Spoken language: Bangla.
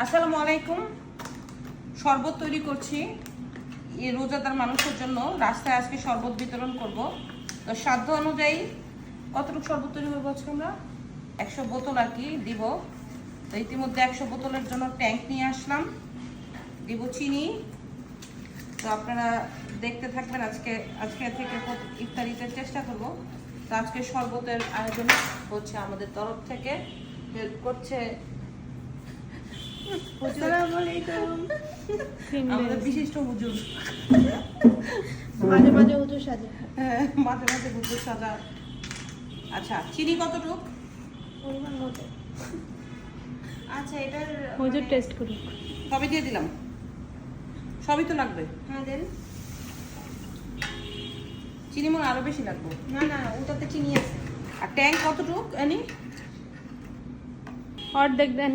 আসসালামু আলাইকুম। শরবত তৈরি করছি এই রোজাদার মানুষের জন্য। রাস্তায় আজকে শরবত বিতরণ করব। তো সাধ্য অনুযায়ী কতটুকু শরবত তৈরি করবো আজকে আমরা 100 বোতল আর কি দিব। তো ইতিমধ্যে 100 বোতলের জন্য ট্যাঙ্ক নিয়ে আসলাম। দিব চিনি। তো আপনারা দেখতে থাকবেন। আজকে থেকে ইফতারিতে চেষ্টা করব। তো আজকে শরবতের আয়োজন হচ্ছে আমাদের তরফ থেকে। হেল্প করছে আমাদের বিশিষ্ট হুজুর। মাঝে মাঝে হুজুর সাজে। মাঝে মাঝে হুজুর সাজা। আচ্ছা, চিনি কতটুক? পরিমাণ মতো। আচ্ছা, এটার হুজুর টেস্ট করুক। সবই দিয়ে দিলাম। সবই তো লাগবে। হ্যাঁ দেন। চিনি মনে আরো বেশি লাগবে। না না, ওটাতে চিনি আছে। আর ট্যাঙ্ক কতটুক এনি? অর্ধেক দেন।